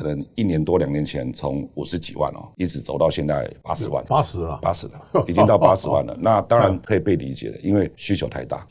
可能1年多2年前从50几万一直走到现在80万，80了，80了，已经到80万了。那当然可以被理解的，因为需求太大。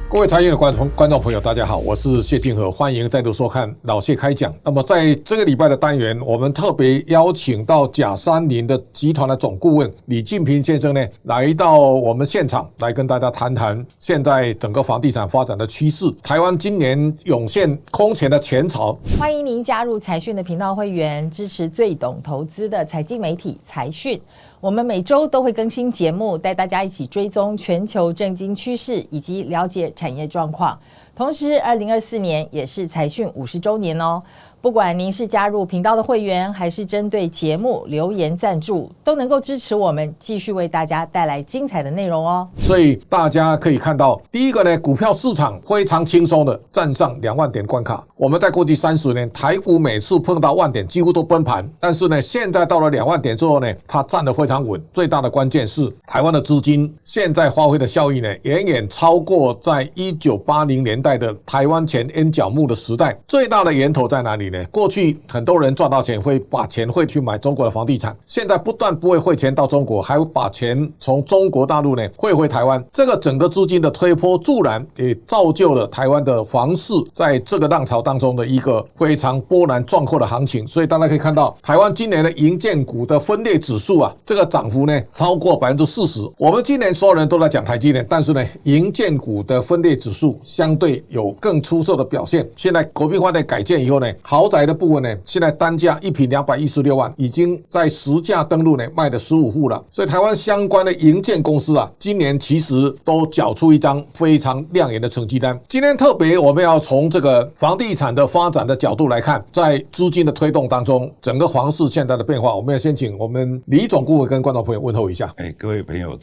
各位财经的观众朋友，大家好，我是谢金河，欢迎再度收看老谢开讲。那么在这个礼拜的单元，我们特别邀请到甲山林的集团的总顾问李敬平先生呢，来到我们现场，来跟大家谈谈现在整个房地产发展的趋势。台湾今年涌现空前的钱潮，欢迎您加入财讯的频道会员，支持最懂投资的财经媒体财讯。我们每周都会更新节目，带大家一起追踪全球政经趋势以及了解产业状况。同时，2024年也是财讯50周年哦。不管您是加入频道的会员，还是针对节目留言赞助，都能够支持我们继续为大家带来精彩的内容哦。所以大家可以看到，第一个呢，股票市场非常轻松的站上2万点关卡。我们在过去30年，台股每次碰到1万点几乎都崩盘，但是呢，现在到了2万点之后呢，它站得非常稳。最大的关键是台湾的资金现在发挥的效益呢，远远超过在1980年代的台湾前N角木的时代。最大的源头在哪里呢？过去很多人赚到钱会把钱汇去买中国的房地产，现在不但不会汇钱到中国，还会把钱从中国大陆呢汇回台湾。这个整个资金的推波助澜，也造就了台湾的房市在这个浪潮当中的一个非常波澜壮阔的行情。所以大家可以看到，台湾今年的营建股的分类指数啊，这个涨幅呢超过40%。我们今年所有人都在讲台积电，但是呢，营建股的分类指数相对有更出色的表现。现在国民花的改建以后呢，豪宅的部分呢，现在单价1坪216万，已经在实价登录呢卖了15户了。所以台湾相关的营建公司啊，今年其实都缴出一张非常亮眼的成绩单。今天特别我们要从这个房地产的发展的角度来看，在资金的推动当中，整个房市现在的变化，我们要先请我们李总顾问跟观众朋友问候一下。各位朋友，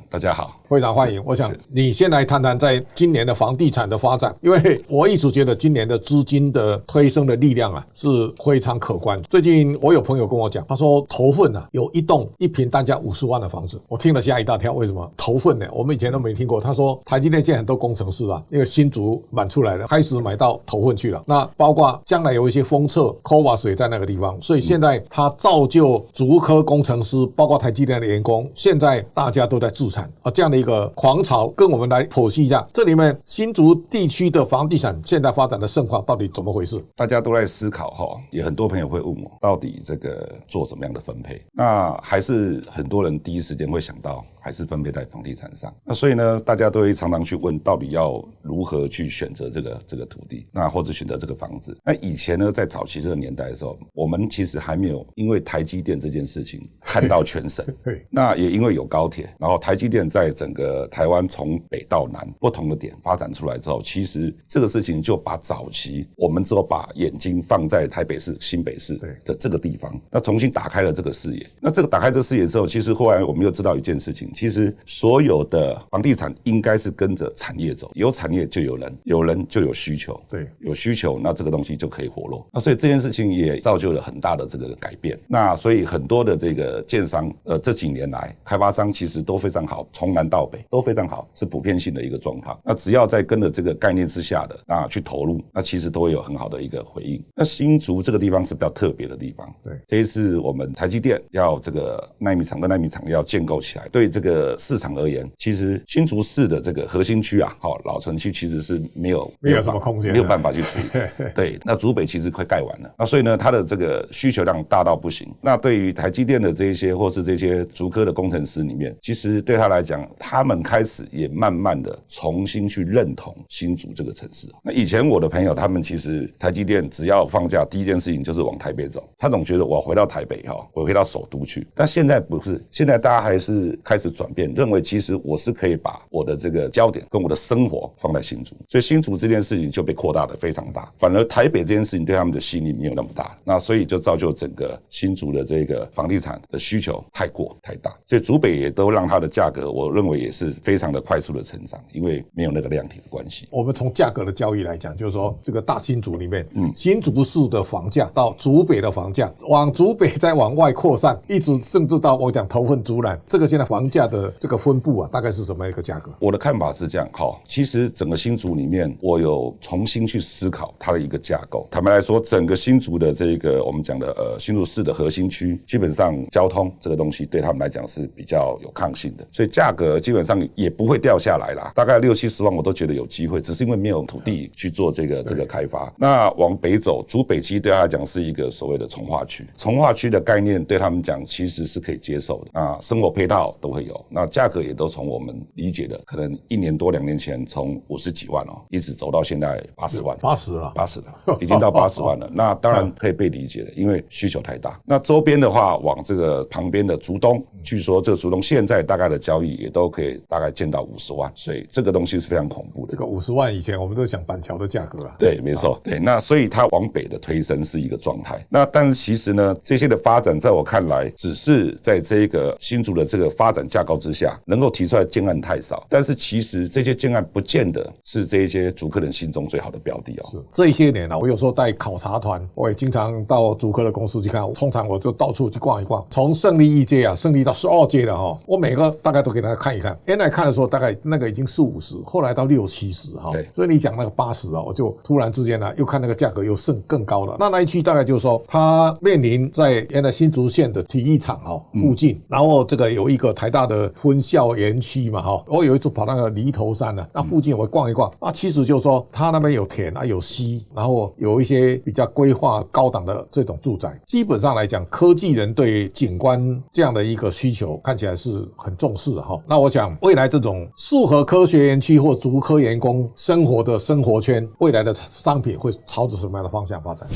大家好，非常欢迎。我想你先来谈谈在今年的房地产的发展，因为我一直觉得今年的资金的推升的力量啊是非常可观。最近我有朋友跟我讲，他说头份啊有一栋1坪单价50万的房子，我听了吓一大跳。为什么头份呢？我们以前都没听过。他说台积电现在很多工程师啊，因为新竹满出来了，开始买到头份去了。那包括将来有一些封测 COVA 水在那个地方，所以现在他造就竹科工程师，包括台积电的员工，现在大家都在自产啊，这样的一个狂潮，跟我们来剖析一下这里面新竹地区的房地产现在发展的盛况到底怎么回事？大家都在思考也很多朋友会问我，到底这个做什么样的分配？那还是很多人第一时间会想到，还是分配在房地产上。那所以呢，大家都会常常去问，到底要如何去选择这个土地，那或者选择这个房子。那以前呢，在早期这个年代的时候，我们其实还没有因为台积电这件事情看到全省。那也因为有高铁，然后台积电在整个台湾从北到南不同的点发展出来之后，其实这个事情就把早期我们只有把眼睛放在台北市、新北市的这个地方，那重新打开了这个视野。那这个打开这个视野之后，其实后来我们又知道一件事情，其实所有的房地产应该是跟着产业走，有产业就有人，有人就有需求，对，有需求，那这个东西就可以活络。那所以这件事情也造就了很大的这个改变。那所以很多的这个建商，这几年来开发商其实都非常好，从南到北都非常好，是普遍性的一个状况。那只要在跟着这个概念之下的那去投入，那其实都会有很好的一个回应。那新竹这个地方是比较特别的地方，对，这一次我们台积电要这个奈米厂跟奈米厂要建构起来，对这个市场而言，其实新竹市的这个核心区啊，老城区其实是没有什么空间，没有办法去处理。对，那竹北其实快盖完了，那所以呢，它的这个需求量大到不行。那对于台积电的这一些或是这些竹科的工程师里面，其实对他来讲，他们开始也慢慢的重新去认同新竹这个城市。那以前我的朋友他们其实台积电只要放假第一件事情就是往台北走，他总觉得我要回到台北我回到首都去。但现在不是，现在大家还是开始转变，认为其实我是可以把我的这个焦点跟我的生活放在新竹，所以新竹这件事情就被扩大的非常大，反而台北这件事情对他们的吸引力没有那么大，那所以就造就整个新竹的这个房地产的需求太大，所以竹北也都让它的价格我认为也是非常的快速的成长，因为没有那个量体的关系。我们从价格的交易来讲，就是说这个大新竹里面，新竹市的房价到竹北的房价，往竹北再往外扩散，一直甚至到我讲头份竹南，这个现在房价价的这个分布啊，大概是什么一个价格？我的看法是这样，其实整个新竹里面，我有重新去思考它的一个架构。坦白来说，整个新竹的这个我们讲的新竹市的核心区，基本上交通这个东西对他们来讲是比较有抗性的，所以价格基本上也不会掉下来啦，大概60-70万我都觉得有机会，只是因为没有土地去做这个开发。那往北走，竹北其实对他来讲是一个所谓的从化区，从化区的概念对他们讲其实是可以接受的啊，生活配套都会有，那价格也都从我们理解的可能1年多2年前从50几万一直走到现在80万，80了，80了，已经到80万了。那当然可以被理解的，因为需求太大。那周边的话，往这个旁边的竹东，据说这个竹东现在大概的交易也都可以大概见到50万，所以这个东西是非常恐怖的。这个50万以前我们都讲板桥的价格啊，对，没错，对。那所以它往北的推升是一个状态。那但是其实呢，这些的发展在我看来，只是在这个新竹的这个发展架构之下，能够提出来的建案太少。但是其实这些建案不见得是这一些竹科人心中最好的标的哦。是这些年啊，我有时候带考察团，我也经常到竹科的公司去看。通常我就到处去逛一逛，从胜利1阶啊，胜利到12阶的哈，我每个大概都给大家看一看。原来看的时候大概那个已经40-50，后来到60-70哈。所以你讲那个80啊，我就突然之间呢，又看那个价格又升更高了。那一区大概就是说，它面临在原来新竹县的体育场附近，然后这个有一个台大的分校园区嘛哈。我有一次跑那个犁头山呢，那附近我逛一逛啊，其实就是说它那边有田啊，有溪，然后有一些比较规划高档的这种住宅。基本上来讲，科技人对景观这样的一个需求看起来是很重视的哈。那我想未来这种适合科学园区或竹科员工生活的生活圈，未来的商品会朝着什么样的方向发展？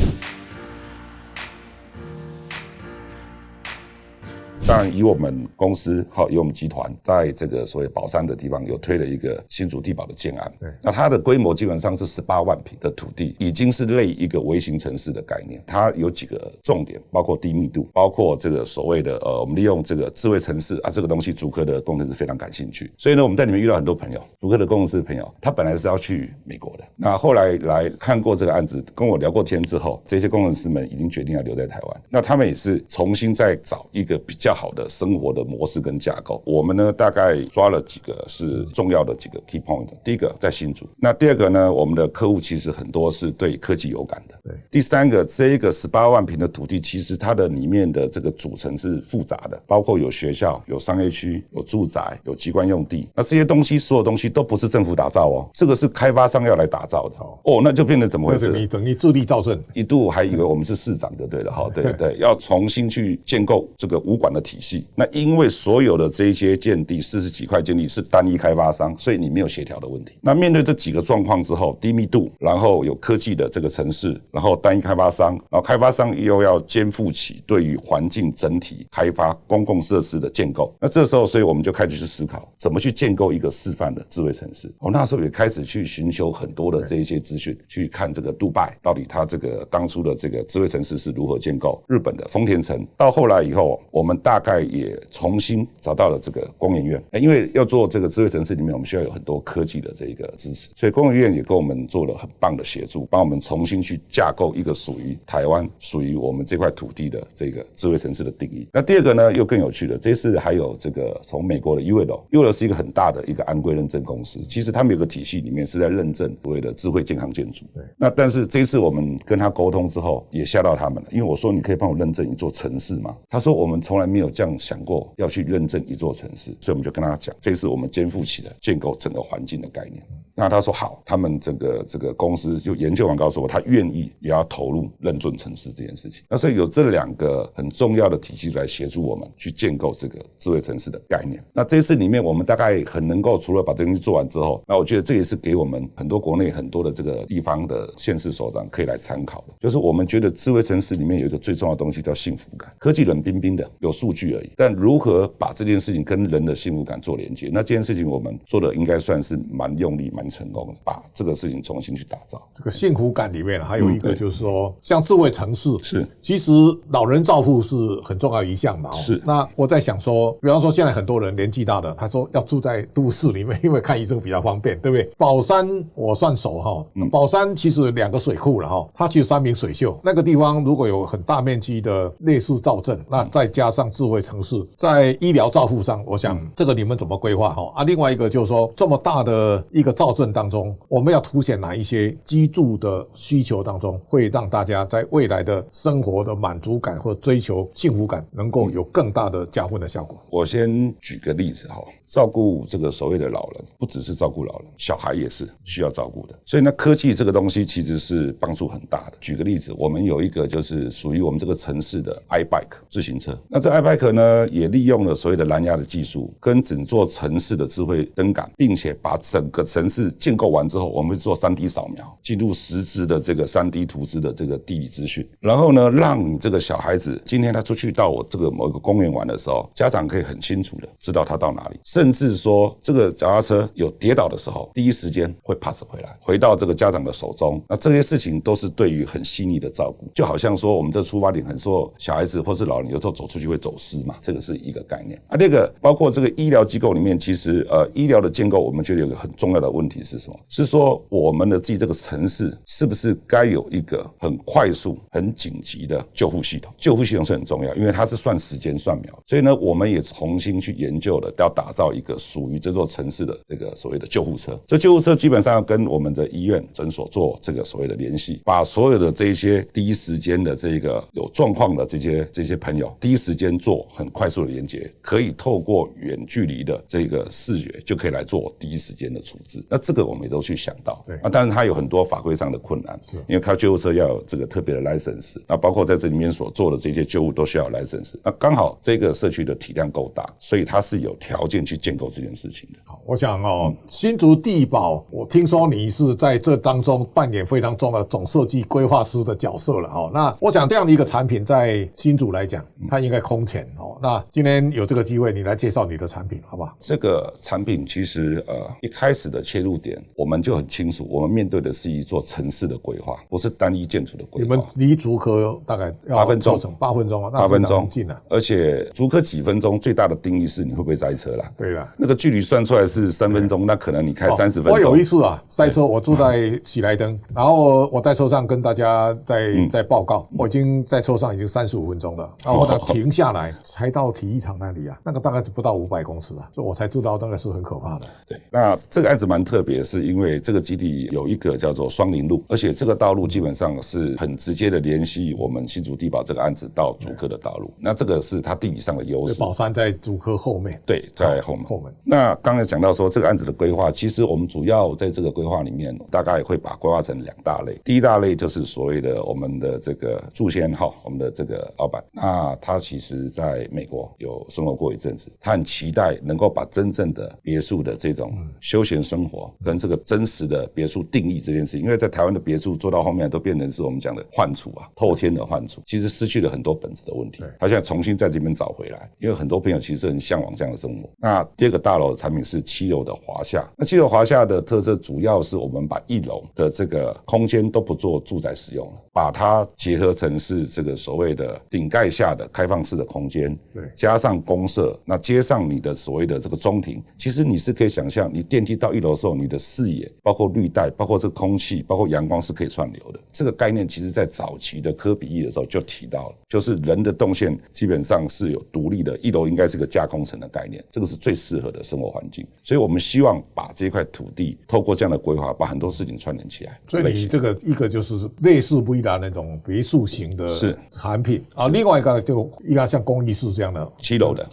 当然，以我们公司以我们集团在这个所谓宝山的地方有推了一个新竹地堡的建案，那它的规模基本上是18万坪的土地，已经是类一个微型城市的概念。它有几个重点，包括低密度，包括这个所谓的我们利用这个智慧城市啊，这个东西竹科的工程师非常感兴趣。所以呢，我们在里面遇到很多朋友，竹科的工程师朋友，他本来是要去美国的，那后来来看过这个案子，跟我聊过天之后，这些工程师们已经决定要留在台湾。那他们也是重新再找一个比较好的生活的模式跟架构。我们呢大概抓了几个是重要的几个 key point。第一个在新竹，那第二个呢，我们的客户其实很多是对科技有感的。第三个，这一个18万坪的土地，其实它的里面的这个组成是复杂的，包括有学校、有商业区、有住宅、有机关用地。那这些东西，所有东西都不是政府打造哦，这个是开发商要来打造的哦。那就变得怎么回事？你等于自力造镇，一度还以为我们是市长就对了哈，对，要重新去建构这个五管的体系。那因为所有的这一些建地40几块建地是单一开发商，所以你没有协调的问题。那面对这几个状况之后，低密度，然后有科技的这个城市，然后单一开发商，然后开发商又要肩负起对于环境整体开发公共设施的建构。那这时候，所以我们就开始去思考怎么去建构一个示范的智慧城市。那时候也开始去寻求很多的这一些资讯，去看这个杜拜到底它这个当初的这个智慧城市是如何建构，日本的丰田城，到后来以后，我们大概也重新找到了这个工研院，因为要做这个智慧城市里面，我们需要有很多科技的这一个支持，所以工研院也跟我们做了很棒的协助，帮我们重新去架构一个属于台湾、属于我们这块土地的这个智慧城市的定义。那第二个呢，又更有趣的，这次还有这个从美国的 UL 是一个很大的一个安规认证公司，其实他们有个体系里面是在认证所谓的智慧健康建筑。那但是这一次我们跟他沟通之后，也吓到他们了，因为我说你可以帮我认证一座城市吗？他说我们从来没有这样想过要去认证一座城市，所以我们就跟他讲，这次我们肩负起了建构整个环境的概念。那他说好，他们整个这个公司就研究完告诉我，他愿意也要投入认证城市这件事情。那所以有这两个很重要的体系来协助我们去建构这个智慧城市的概念。那这次里面我们大概很能够除了把这东西做完之后，那我觉得这也是给我们很多国内很多的这个地方的县市首长可以来参考的，就是我们觉得智慧城市里面有一个最重要的东西叫幸福感。科技冷冰冰的，有数据而已，但如何把这件事情跟人的幸福感做连接，那这件事情我们做的应该算是蛮用力蛮成功的，把这个事情重新去打造。这个幸福感里面还有一个就是说，像智慧城市是，其实老人照护是很重要一项嘛。是。那我在想说，比方说现在很多人年纪大的，他说要住在都市里面，因为看医生比较方便，对不对？宝山我算熟哈，宝山其实2个水库了哈，它其实3名水秀，那个地方如果有很大面积的类似造镇，那再加上智智慧城市，在医疗照护上，我想这个你们怎么规划哈？另外一个就是说，这么大的一个造镇当中，我们要凸显哪一些居住的需求当中，会让大家在未来的生活的满足感或追求幸福感能够有更大的加分的效果。我先举个例子哈，照顾这个所谓的老人，不只是照顾老人，小孩也是需要照顾的。所以呢，科技这个东西其实是帮助很大的。举个例子，我们有一个就是属于我们这个城市的 iBike 自行车，那这 iBike 呢也利用了所谓的蓝牙的技术，跟整座城市的智慧灯杆，并且把整个城市建构完之后，我们会做 3D 扫描，进入实质的这个 3D 图纸的这个地理资讯，然后呢，让你这个小孩子今天他出去到我这个某一个公园玩的时候，家长可以很清楚的知道他到哪里，甚至说这个脚踏车有跌倒的时候，第一时间会 pass 回来，回到这个家长的手中。那这些事情都是对于很细腻的照顾，就好像说我们这出发点很说小孩子或是老人有时候走出去会走失嘛，这个是一个概念。那个包括这个医疗机构里面，其实医疗的建构，我们觉得有个很重要的问题是什么？是说我们的自己这个城市是不是该有一个很快速、很紧急的救护系统？救护系统是很重要，因为它是算时间、算秒，所以呢，我们也重新去研究了，要打造一个属于这座城市的这个所谓的救护车。这救护车基本上要跟我们的医院、诊所做这个所谓的联系，把所有的这一些第一时间的这个有状况的这些朋友，第一时间做很快速的连接，可以透过远距离的这个视觉就可以来做第一时间的处置。那这个我们也都去想到。那当然它有很多法规上的困难，因为开救护车要有这个特别的 license， 那包括在这里面所做的这些救护都需要有 license。那刚好这个社区的体量够大，所以它是有条件去建构这件事情的。我想新竹地保，我听说你是在这当中扮演非常重要的总设计规划师的角色了那我想这样的一个产品在新竹来讲，它应该空前那今天有这个机会，你来介绍你的产品好不好？这个产品其实一开始的切入点我们就很清楚，我们面对的是一座城市的规划，不是单一建筑的规划。你们离竹科大概要8分钟，8分钟8分钟近了。而且竹科几分钟最大的定义是你会不会塞车啦。对啦，那个距离算出来是3分钟，那可能你开30分钟。我有一次塞车，我住在喜来登，然后我在车上跟大家在报告，我已经在车上已经35分钟了，然后我停下来才到体育场那里那个大概不到500公尺所以我才知道那个是很可怕的。对，那这个案子蛮特别，是因为这个基地有一个叫做双林路，而且这个道路基本上是很直接的联系我们新竹地保这个案子到竹科的道路，那这个是它地理上的优势。宝山在竹科后面，对，在后门。那刚才讲到说这个案子的规划，其实我们主要在这个规划里面，大概会把规划成2大类。第一大类就是所谓的我们的这个祝先我们的这个老板，那他其实在美国有生活过一阵子，他很期待能够把真正的别墅的这种休闲生活跟这个真实的别墅定义这件事情，因为在台湾的别墅做到后面都变成是我们讲的幻处透天的幻处，其实失去了很多本质的问题。他现在重新在这边找回来，因为很多朋友其实很向往这样的生活。那第二个大楼的产品是7楼的华夏，那7楼华夏的特色主要是我们把1楼的这个空间都不做住宅使用了，把它结合成是这个所谓的顶盖下的开放式的空间，加上公设，那接上你的所谓的这个中庭，其实你是可以想象，你电梯到1楼的时候，你的视野包括绿带，包括这个空气，包括阳光是可以串流的。这个概念其实在早期的科比意的时候就提到了，就是人的动线基本上是有独立的，1楼应该是个架空层的概念，这个是最适合的生活环境。所以我们希望把这块土地透过这样的规划，把很多事情串联起来。所以你这个一个就是类似VILLA那种别墅型的产品另外一个就应该像公寓式这样的7楼的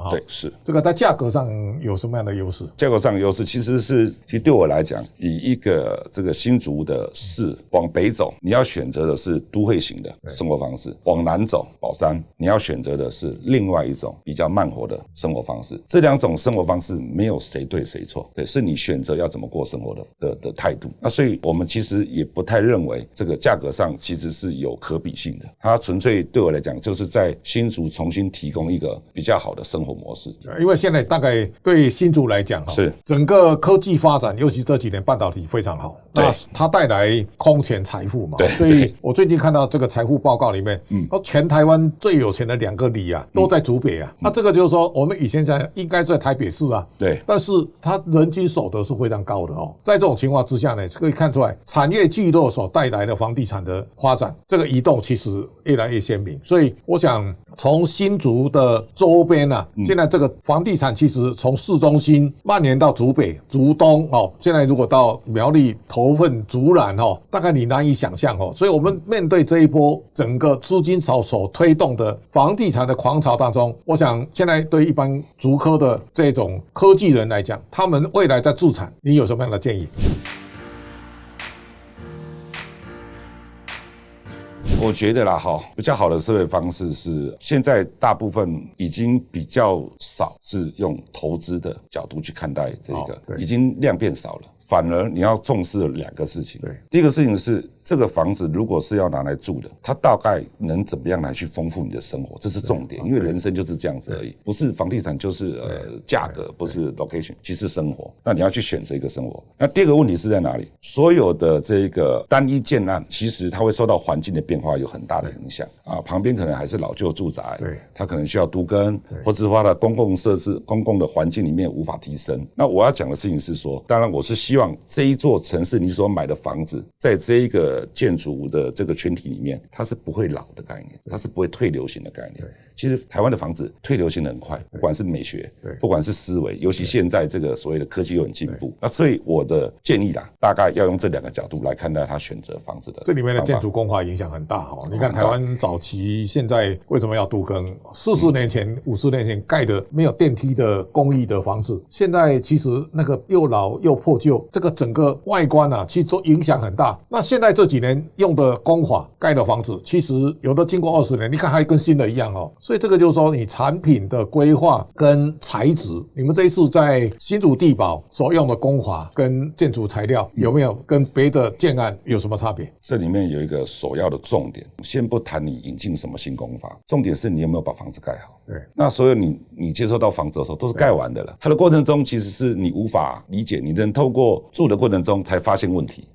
对，是这个在价格上有什么样的优势？价格上的优势其实对我来讲，以一个这个新竹的市往北走，你要选择的是都会型的生活方式；往南走宝山，你要选择的是另外一种比较慢活的生活方式。这2种生活方式没有谁对谁错，对，是你选择要怎么过生活的态度。那所以我们其实也不太认为这个价格上其实是有可比性的，它纯粹对我来讲就是在新竹重新提供一个比较好的生活模式。因为现在大概对新竹来讲是整个科技发展，尤其这几年半导体非常好，那它带来空前财富嘛。所以我最近看到这个财富报告里面，全台湾最有钱的2个里都在竹北那这个就是说我们以前应该在台北市对，但是它人均所得是非常高的在这种情况之下呢，可以看出来产业聚落所带来的房地产的发展，这个移动其实越来越鲜明。所以我想从新竹的周边啊，现在这个房地产其实从市中心蔓延到竹北、竹东哦，现在如果到苗栗、头份、竹南哦，大概你难以想象哦。所以我们面对这一波整个资金潮所推动的房地产的狂潮当中，我想现在对一般竹科的这种科技人来讲，他们未来在自产，你有什么样的建议？我觉得啦，比较好的思维方式是，现在大部分已经比较少是用投资的角度去看待这个，已经量变少了。反而你要重视2个事情。第一个事情是，这个房子如果是要拿来住的，它大概能怎么样来去丰富你的生活，这是重点。因为人生就是这样子而已，不是房地产就是价格，不是 location， 其实生活。那你要去选择一个生活。那第二个问题是在哪里？所有的这个单一建案，其实它会受到环境的变化有很大的影响啊。旁边可能还是老旧住宅，它可能需要都更，或者它的公共设施、公共的环境里面无法提升。那我要讲的事情是说，当然我是希望这一座城市你所买的房子，在这一个建筑的这个群体里面，它是不会老的概念，它是不会退流行的概念。其实台湾的房子退流行的很快，不管是美学，不管是思维，尤其现在这个所谓的科技又很进步。那所以我的建议啦，大概要用这2个角度来看待他选择房子的。这里面的建筑工法影响很大哦。你看台湾早期现在为什么要都更？40年前、50年前盖的没有电梯的公寓的房子，现在其实那个又老又破旧，这个整个外观啊，其实都影响很大。那现在这几年用的工法盖的房子，其实有的经过20年，你看还跟新的一样哦。所以这个就是说，你产品的规划跟材质，你们这一次在新竹地堡所用的工法跟建筑材料有没有跟别的建案有什么差别？这里面有一个首要的重点，先不谈你引进什么新工法，重点是你有没有把房子盖好。那所有你接收到房子的时候都是盖完的了，它的过程中其实是你无法理解，你能透过住的过程中才发现问题。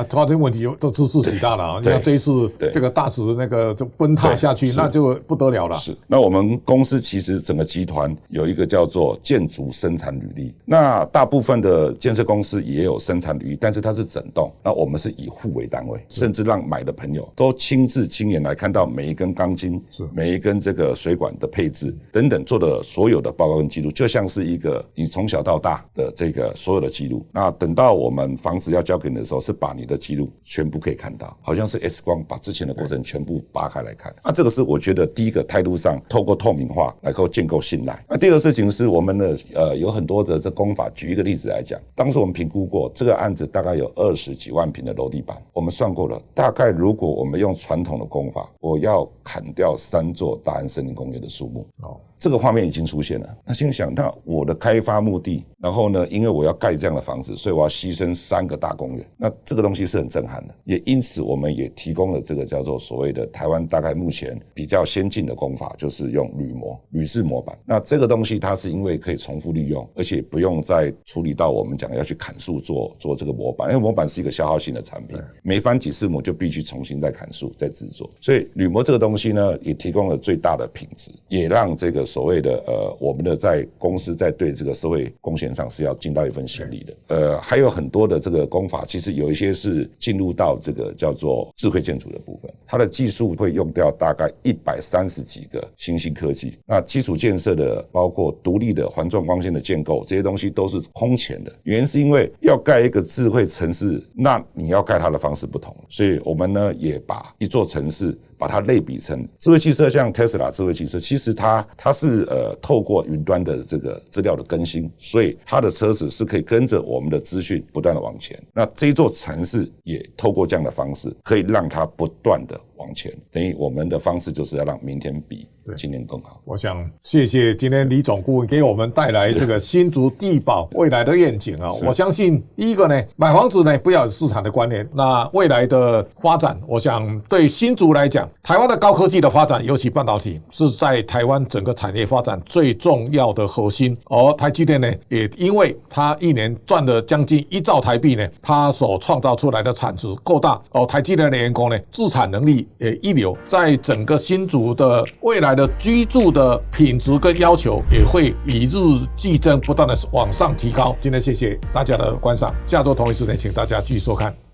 发现问题都知识体大了啊！你看这一次这个大石那个就崩塌下去，那就不得了了。是，那我们公司其实整个集团有一个叫做建筑生产履历，那大部分的建设公司也有生产履历，但是它是整栋，那我们是以户为单位，甚至让买的朋友都亲眼来看到每一根钢筋，每一根这个水管的配置等等做的所有的报告跟记录，就像是一个你从小到大的这个所有的记录。那等到我们房子要交给你的时候，是把你的记录全部可以看到，好像是 X 光把之前的过程全部扒开来看。那这个是我觉得第一个态度上透过透明化来够建构信赖。那第二个事情是我们的有很多的这工法，举一个例子来讲，当时我们评估过这个案子大概有20几万坪的楼地板，我们算过了，大概如果我们用传统的工法，我要砍掉3座大安森林公园的树木。这个画面已经出现了。那心想，那我的开发目的，然后呢，因为我要盖这样的房子，所以我要牺牲3个大公园。那这个东西是很震撼的，也因此我们也提供了这个叫做所谓的台湾大概目前比较先进的工法，就是用铝式模板。那这个东西它是因为可以重复利用，而且不用再处理到我们讲要去砍树做这个模板，因为模板是一个消耗性的产品，每翻几次模就必须重新再砍树再制作。所以铝模这个东西呢，也提供了最大的品质，也让这个所谓的我们的在公司在对这个社会贡献上是要尽到一份心力的。还有很多的这个工法，其实有一些是进入到这个叫做智慧建筑的部分，它的技术会用掉大概130几个新兴科技。那基础建设的包括独立的环状光纤的建构，这些东西都是空前的。原因是因为要盖一个智慧城市，那你要盖它的方式不同，所以我们呢也把一座城市把它类比成智慧汽车，像 Tesla 智慧汽车，其实它是透过云端的这个资料的更新，所以它的车子是可以跟着我们的资讯不断的往前。那这一座城市也透过这样的方式，可以让它不断的往前。等于我们的方式就是要让明天比今年更好。我想谢谢今天李总顾问给我们带来这个新竹地堡未来的愿景啊。我相信第一个呢，买房子呢不要有市场的观念，那未来的发展，我想对新竹来讲，台湾的高科技的发展，尤其半导体是在台湾整个产业发展最重要的核心。而台积电呢，也因为它一年赚了将近1兆台币呢，它所创造出来的产值够大，台积电的员工呢自产能力也一流，在整个新竹的未来的居住的品质跟要求也会与日俱增，不断的往上提高。今天谢谢大家的观赏，下周同一时间请大家继续收看。